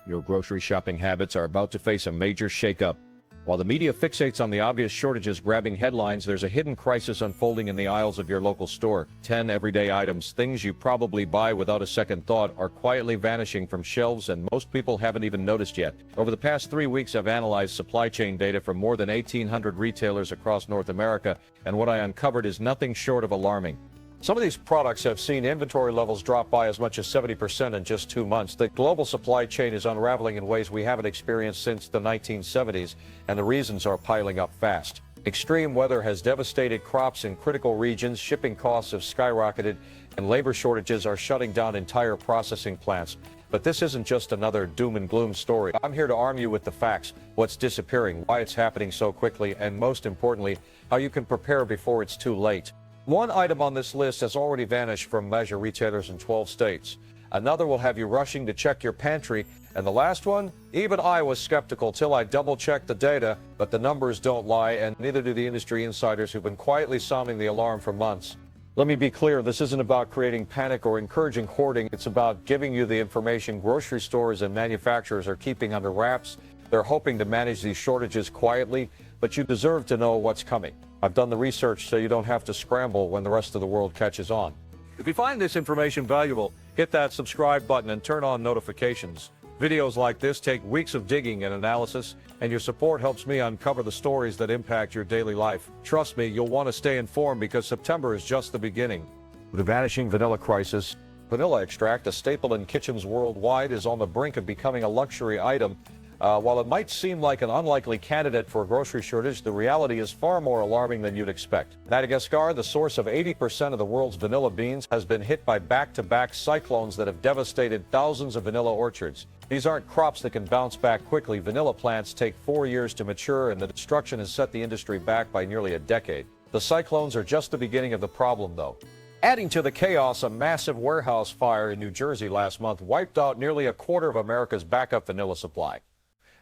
Your grocery shopping habits are about to face a major shakeup. While the media fixates on the obvious shortages grabbing headlines, there's a hidden crisis unfolding in the aisles of your local store. 10 everyday items, things you probably buy without a second thought, are quietly vanishing from shelves, and most people haven't even noticed yet. Over the past 3 weeks, I've analyzed supply chain data from more than 1,800 retailers across North America, and what I uncovered is nothing short of alarming. Some of these products have seen inventory levels drop by as much as 70% in just 2 months. The global supply chain is unraveling in ways we haven't experienced since the 1970s, and the reasons are piling up fast. Extreme weather has devastated crops in critical regions, shipping costs have skyrocketed, and labor shortages are shutting down entire processing plants. But this isn't just another doom and gloom story. I'm here to arm you with the facts, what's disappearing, why it's happening so quickly, and most importantly, how you can prepare before it's too late. One item on this list has already vanished from major retailers in 12 states. Another will have you rushing to check your pantry. And the last one, even I was skeptical till I double-checked the data, but the numbers don't lie, and neither do the industry insiders who've been quietly sounding the alarm for months. Let me be clear, this isn't about creating panic or encouraging hoarding. It's about giving you the information grocery stores and manufacturers are keeping under wraps. They're hoping to manage these shortages quietly, but you deserve to know what's coming. I've done the research so you don't have to scramble when the rest of the world catches on. If you find this information valuable, hit that subscribe button and turn on notifications. Videos like this take weeks of digging and analysis, and your support helps me uncover the stories that impact your daily life. Trust me, you'll want to stay informed because September is just the beginning. With the vanishing vanilla crisis, vanilla extract, a staple in kitchens worldwide, is on the brink of becoming a luxury item. While it might seem like an unlikely candidate for a grocery shortage, the reality is far more alarming than you'd expect. Madagascar, the source of 80% of the world's vanilla beans, has been hit by back-to-back cyclones that have devastated thousands of vanilla orchards. These aren't crops that can bounce back quickly. Vanilla plants take 4 years to mature, and the destruction has set the industry back by nearly a decade. The cyclones are just the beginning of the problem, though. Adding to the chaos, a massive warehouse fire in New Jersey last month wiped out nearly a quarter of America's backup vanilla supply.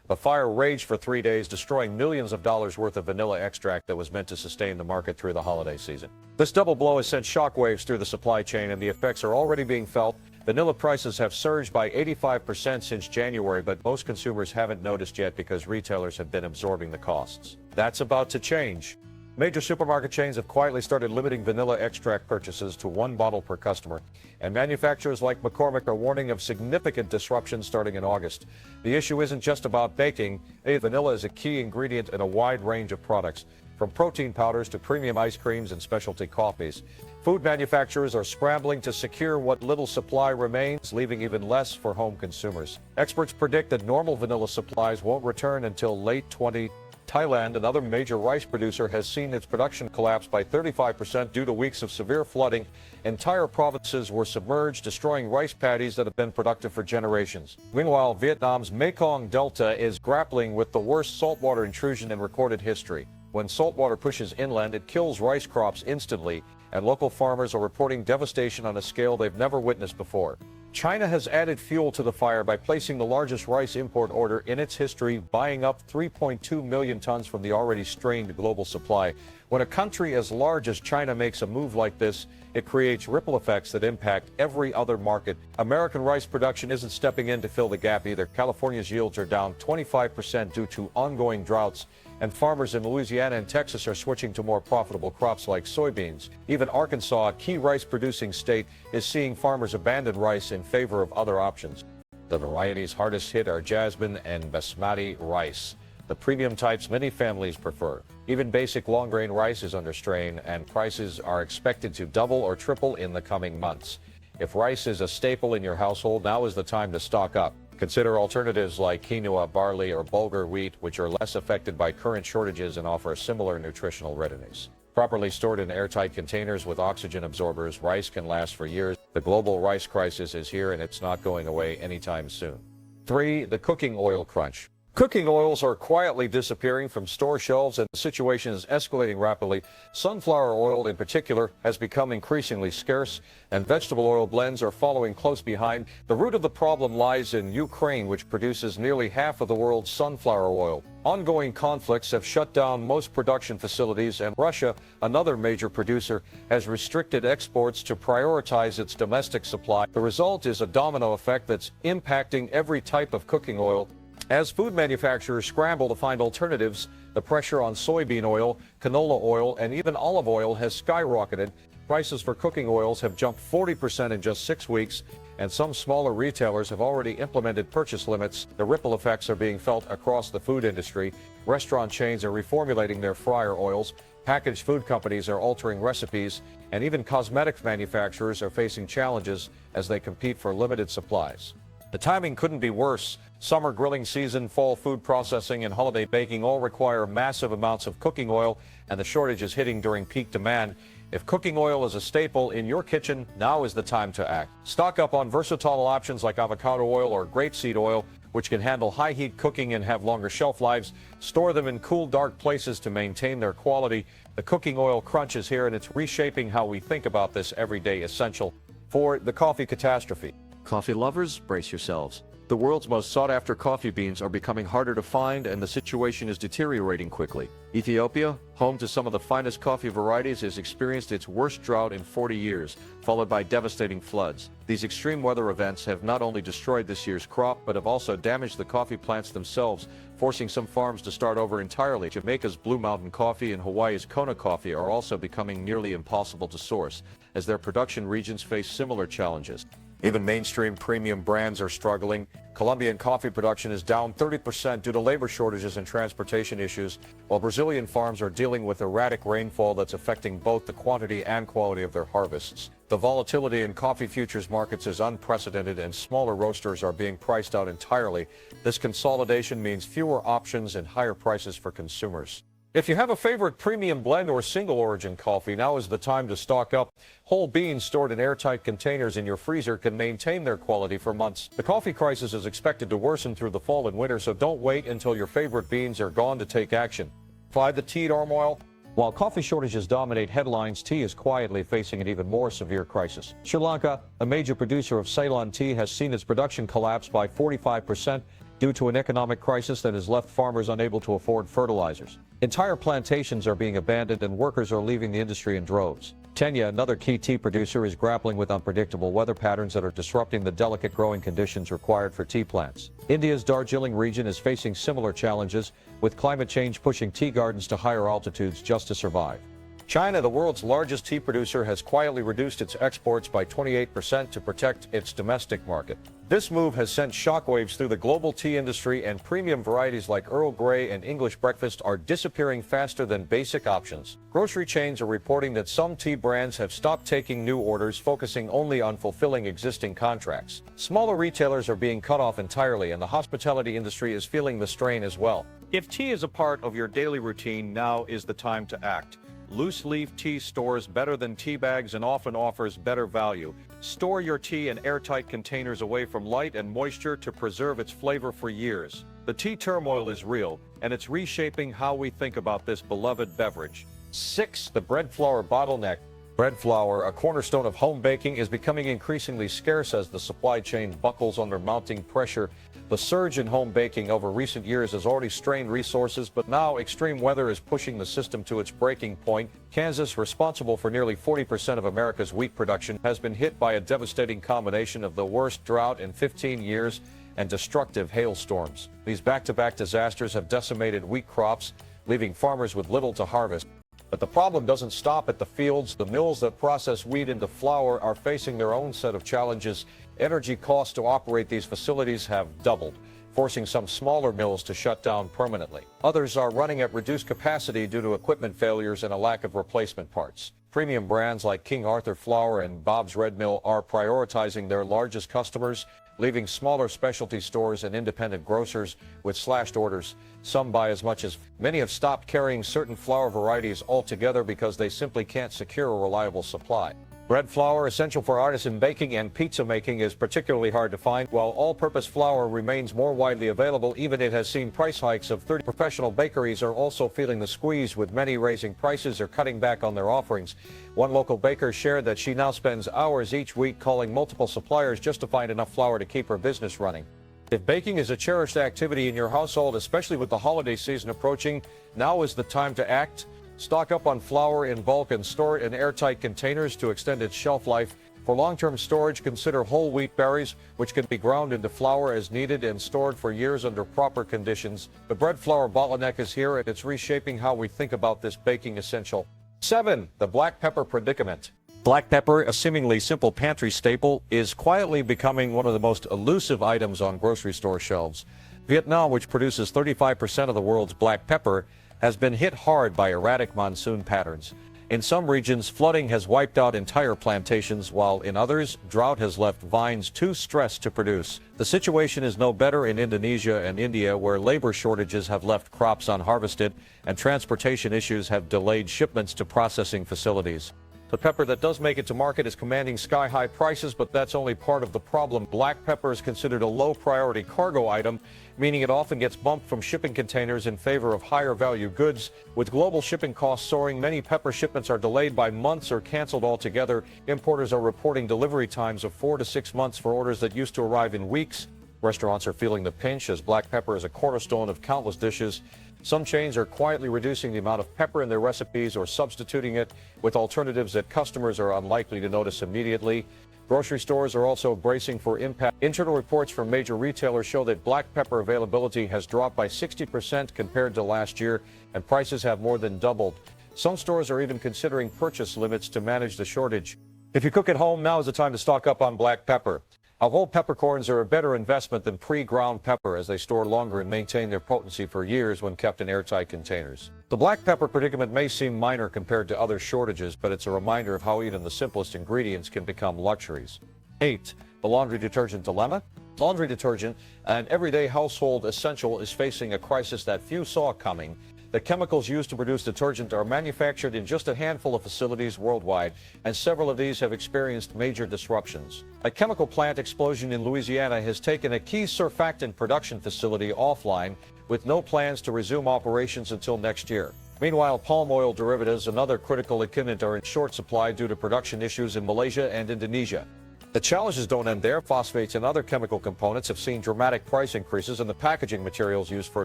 The fire raged for 3 days, destroying millions of dollars worth of vanilla extract that was meant to sustain the market through the holiday season. This double blow has sent shockwaves through the supply chain, and the effects are already being felt. Vanilla prices have surged by 85% since January, but most consumers haven't noticed yet because retailers have been absorbing the costs. That's about to change. Major supermarket chains have quietly started limiting vanilla extract purchases to 1 bottle per customer, and manufacturers like McCormick are warning of significant disruption starting in August. The issue isn't just about baking. Vanilla is a key ingredient in a wide range of products, from protein powders to premium ice creams and specialty coffees. Food manufacturers are scrambling to secure what little supply remains, leaving even less for home consumers. Experts predict that normal vanilla supplies won't return until late 2020. Thailand, another major rice producer, has seen its production collapse by 35% due to weeks of severe flooding. Entire provinces were submerged, destroying rice paddies that have been productive for generations. Meanwhile, Vietnam's Mekong Delta is grappling with the worst saltwater intrusion in recorded history. When saltwater pushes inland, it kills rice crops instantly, and local farmers are reporting devastation on a scale they've never witnessed before. China has added fuel to the fire by placing the largest rice import order in its history, buying up 3.2 million tons from the already strained global supply. When a country as large as China makes a move like this, it creates ripple effects that impact every other market. American rice production isn't stepping in to fill the gap either. California's yields are down 25% due to ongoing droughts, and farmers in Louisiana and Texas are switching to more profitable crops like soybeans. Even Arkansas, a key rice-producing state, is seeing farmers abandon rice in favor of other options. The varieties hardest hit are jasmine and basmati rice, the premium types many families prefer. Even basic long-grain rice is under strain, and prices are expected to double or triple in the coming months. If rice is a staple in your household, now is the time to stock up. Consider alternatives like quinoa, barley, or bulgur wheat, which are less affected by current shortages and offer a similar nutritional readiness. Properly stored in airtight containers with oxygen absorbers, rice can last for years. The global rice crisis is here, and it's not going away anytime soon. 3. The cooking oil crunch. Cooking oils are quietly disappearing from store shelves, and the situation is escalating rapidly. Sunflower oil in particular has become increasingly scarce, and vegetable oil blends are following close behind. The root of the problem lies in Ukraine, which produces nearly half of the world's sunflower oil. Ongoing conflicts have shut down most production facilities, and Russia, another major producer, has restricted exports to prioritize its domestic supply. The result is a domino effect that's impacting every type of cooking oil. As food manufacturers scramble to find alternatives, the pressure on soybean oil, canola oil, and even olive oil has skyrocketed. Prices for cooking oils have jumped 40% in just 6 weeks, and some smaller retailers have already implemented purchase limits. The ripple effects are being felt across the food industry. Restaurant chains are reformulating their fryer oils, packaged food companies are altering recipes, and even cosmetics manufacturers are facing challenges as they compete for limited supplies. The timing couldn't be worse. Summer grilling season, fall food processing, and holiday baking all require massive amounts of cooking oil, and the shortage is hitting during peak demand. If cooking oil is a staple in your kitchen, now is the time to act. Stock up on versatile options like avocado oil or grapeseed oil, which can handle high heat cooking and have longer shelf lives. Store them in cool, dark places to maintain their quality. The cooking oil crunch is here, and it's reshaping how we think about this everyday essential. For the coffee catastrophe. Coffee lovers, brace yourselves. The world's most sought-after coffee beans are becoming harder to find, and the situation is deteriorating quickly. Ethiopia, home to some of the finest coffee varieties, has experienced its worst drought in 40 years, followed by devastating floods. These extreme weather events have not only destroyed this year's crop, but have also damaged the coffee plants themselves, forcing some farms to start over entirely. Jamaica's Blue Mountain coffee and Hawaii's Kona coffee are also becoming nearly impossible to source, as their production regions face similar challenges. Even mainstream premium brands are struggling. Colombian coffee production is down 30% due to labor shortages and transportation issues, while Brazilian farms are dealing with erratic rainfall that's affecting both the quantity and quality of their harvests. The volatility in coffee futures markets is unprecedented, and smaller roasters are being priced out entirely. This consolidation means fewer options and higher prices for consumers. If you have a favorite premium blend or single origin coffee, now is the time to stock up. Whole beans stored in airtight containers in your freezer can maintain their quality for months. The coffee crisis is expected to worsen through the fall and winter, so don't wait until your favorite beans are gone to take action. 5. The tea turmoil. While coffee shortages dominate headlines, tea is quietly facing an even more severe crisis. Sri Lanka, a major producer of Ceylon tea, has seen its production collapse by 45% due to an economic crisis that has left farmers unable to afford fertilizers. Entire plantations are being abandoned, and workers are leaving the industry in droves. Kenya, another key tea producer, is grappling with unpredictable weather patterns that are disrupting the delicate growing conditions required for tea plants. India's Darjeeling region is facing similar challenges, with climate change pushing tea gardens to higher altitudes just to survive. China, the world's largest tea producer, has quietly reduced its exports by 28% to protect its domestic market. This move has sent shockwaves through the global tea industry, and premium varieties like Earl Grey and English Breakfast are disappearing faster than basic options. Grocery chains are reporting that some tea brands have stopped taking new orders, focusing only on fulfilling existing contracts. Smaller retailers are being cut off entirely, and the hospitality industry is feeling the strain as well. If tea is a part of your daily routine, now is the time to act. Loose leaf tea stores better than tea bags and often offers better value. Store your tea in airtight containers away from light and moisture to preserve its flavor for years. The tea turmoil is real, and it's reshaping how we think about this beloved beverage. 6. The bread flour bottleneck. Bread flour, a cornerstone of home baking, is becoming increasingly scarce as the supply chain buckles under mounting pressure. The surge in home baking over recent years has already strained resources, but now extreme weather is pushing the system to its breaking point. Kansas, responsible for nearly 40% of America's wheat production, has been hit by a devastating combination of the worst drought in 15 years and destructive hailstorms. These back-to-back disasters have decimated wheat crops, leaving farmers with little to harvest. But the problem doesn't stop at the fields. The mills that process wheat into flour are facing their own set of challenges. Energy costs to operate these facilities have doubled, forcing some smaller mills to shut down permanently. Others are running at reduced capacity due to equipment failures and a lack of replacement parts. Premium brands like King Arthur Flour and Bob's Red Mill are prioritizing their largest customers, leaving smaller specialty stores and independent grocers with slashed orders. Some by as much as many have stopped carrying certain flour varieties altogether because they simply can't secure a reliable supply. Bread flour, essential for artisan baking and pizza making, is particularly hard to find. While all-purpose flour remains more widely available, even it has seen price hikes of 30. Professional bakeries are also feeling the squeeze, with many raising prices or cutting back on their offerings. One local baker shared that she now spends hours each week calling multiple suppliers just to find enough flour to keep her business running. If baking is a cherished activity in your household, especially with the holiday season approaching, now is the time to act. Stock up on flour in bulk and store it in airtight containers to extend its shelf life. For long-term storage, consider whole wheat berries, which can be ground into flour as needed and stored for years under proper conditions. The bread flour bottleneck is here, and it's reshaping how we think about this baking essential. 7. The black pepper predicament. Black pepper, a seemingly simple pantry staple, is quietly becoming one of the most elusive items on grocery store shelves. Vietnam, which produces 35% of the world's black pepper, has been hit hard by erratic monsoon patterns. In some regions, flooding has wiped out entire plantations, while in others, drought has left vines too stressed to produce. The situation is no better in Indonesia and India, where labor shortages have left crops unharvested and transportation issues have delayed shipments to processing facilities. The pepper that does make it to market is commanding sky-high prices, but that's only part of the problem. Black pepper is considered a low-priority cargo item, meaning it often gets bumped from shipping containers in favor of higher-value goods. With global shipping costs soaring, many pepper shipments are delayed by months or canceled altogether. Importers are reporting delivery times of 4 to 6 months for orders that used to arrive in weeks. Restaurants are feeling the pinch, as black pepper is a cornerstone of countless dishes. Some chains are quietly reducing the amount of pepper in their recipes or substituting it with alternatives that customers are unlikely to notice immediately. Grocery stores are also bracing for impact. Internal reports from major retailers show that black pepper availability has dropped by 60% compared to last year, and prices have more than doubled. Some stores are even considering purchase limits to manage the shortage. If you cook at home, now is the time to stock up on black pepper. Whole peppercorns are a better investment than pre-ground pepper, as they store longer and maintain their potency for years when kept in airtight containers. The black pepper predicament may seem minor compared to other shortages, but it's a reminder of how even the simplest ingredients can become luxuries. 8. The laundry detergent dilemma. Laundry detergent, an everyday household essential, is facing a crisis that few saw coming. The chemicals used to produce detergent are manufactured in just a handful of facilities worldwide, and several of these have experienced major disruptions. A chemical plant explosion in Louisiana has taken a key surfactant production facility offline, with no plans to resume operations until next year. Meanwhile, palm oil derivatives, another critical ingredient, are in short supply due to production issues in Malaysia and Indonesia. The challenges don't end there. Phosphates and other chemical components have seen dramatic price increases, and the packaging materials used for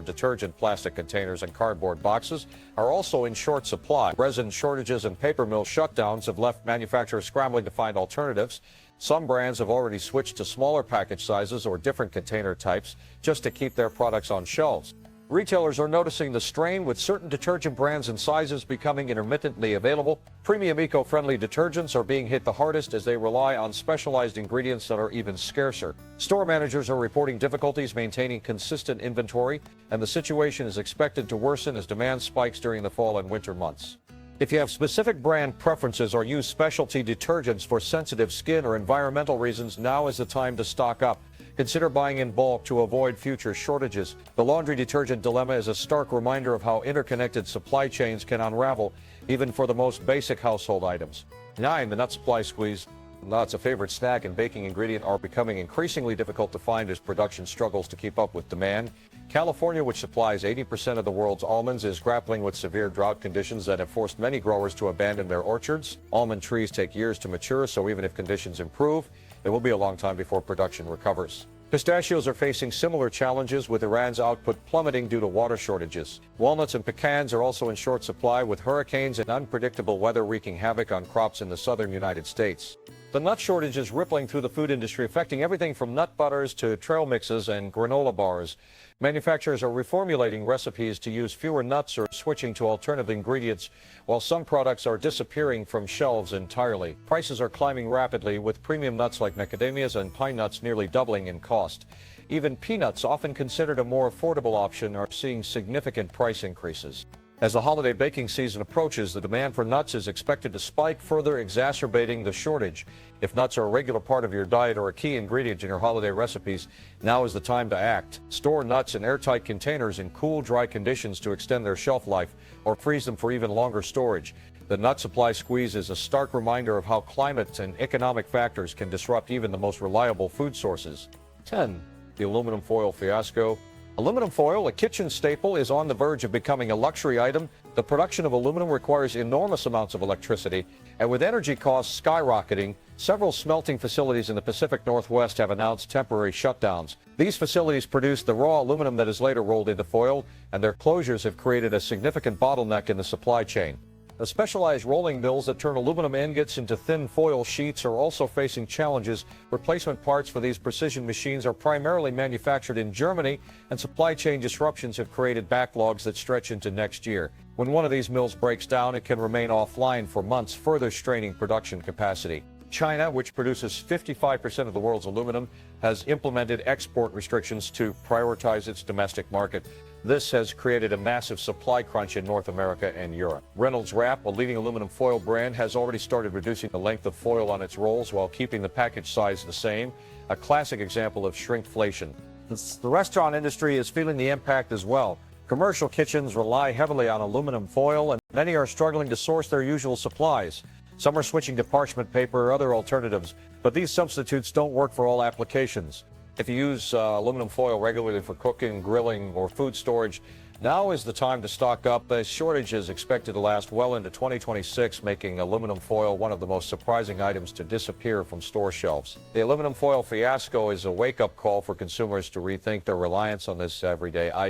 detergent, plastic containers, and cardboard boxes are also in short supply. Resin shortages and paper mill shutdowns have left manufacturers scrambling to find alternatives. Some brands have already switched to smaller package sizes or different container types just to keep their products on shelves. Retailers are noticing the strain, with certain detergent brands and sizes becoming intermittently available. Premium eco-friendly detergents are being hit the hardest, as they rely on specialized ingredients that are even scarcer. Store managers are reporting difficulties maintaining consistent inventory, and the situation is expected to worsen as demand spikes during the fall and winter months. If you have specific brand preferences or use specialty detergents for sensitive skin or environmental reasons, now is the time to stock up. Consider buying in bulk to avoid future shortages. The laundry detergent dilemma is a stark reminder of how interconnected supply chains can unravel, even for the most basic household items. 9. The nut supply squeeze. Nuts, a favorite snack and baking ingredient, are becoming increasingly difficult to find as production struggles to keep up with demand. California, which supplies 80% of the world's almonds, is grappling with severe drought conditions that have forced many growers to abandon their orchards. Almond trees take years to mature, so even if conditions improve, it will be a long time before production recovers. Pistachios are facing similar challenges, with Iran's output plummeting due to water shortages. Walnuts and pecans are also in short supply, with hurricanes and unpredictable weather wreaking havoc on crops in the southern United States. The nut shortage is rippling through the food industry, affecting everything from nut butters to trail mixes and granola bars. Manufacturers are reformulating recipes to use fewer nuts or switching to alternative ingredients, while some products are disappearing from shelves entirely. Prices are climbing rapidly, with premium nuts like macadamias and pine nuts nearly doubling in cost. Even peanuts, often considered a more affordable option, are seeing significant price increases. As the holiday baking season approaches, the demand for nuts is expected to spike, further exacerbating the shortage. If nuts are a regular part of your diet or a key ingredient in your holiday recipes, now is the time to act. Store nuts in airtight containers in cool, dry conditions to extend their shelf life, or freeze them for even longer storage. The nut supply squeeze is a stark reminder of how climate and economic factors can disrupt even the most reliable food sources. 10. The aluminum foil fiasco. Aluminum foil, a kitchen staple, is on the verge of becoming a luxury item. The production of aluminum requires enormous amounts of electricity, and with energy costs skyrocketing, several smelting facilities in the Pacific Northwest have announced temporary shutdowns. These facilities produce the raw aluminum that is later rolled into foil, and their closures have created a significant bottleneck in the supply chain. The specialized rolling mills that turn aluminum ingots into thin foil sheets are also facing challenges. Replacement parts for these precision machines are primarily manufactured in Germany, and supply chain disruptions have created backlogs that stretch into next year. When one of these mills breaks down, it can remain offline for months, further straining production capacity. China, which produces 55% of the world's aluminum, has implemented export restrictions to prioritize its domestic market. This has created a massive supply crunch in North America and Europe. Reynolds Wrap, a leading aluminum foil brand, has already started reducing the length of foil on its rolls while keeping the package size the same, a classic example of shrinkflation. The restaurant industry is feeling the impact as well. Commercial kitchens rely heavily on aluminum foil, and many are struggling to source their usual supplies. Some are switching to parchment paper or other alternatives, but these substitutes don't work for all applications. If you use aluminum foil regularly for cooking, grilling, or food storage, now is the time to stock up. The shortage is expected to last well into 2026, making aluminum foil one of the most surprising items to disappear from store shelves. The aluminum foil fiasco is a wake-up call for consumers to rethink their reliance on this everyday item.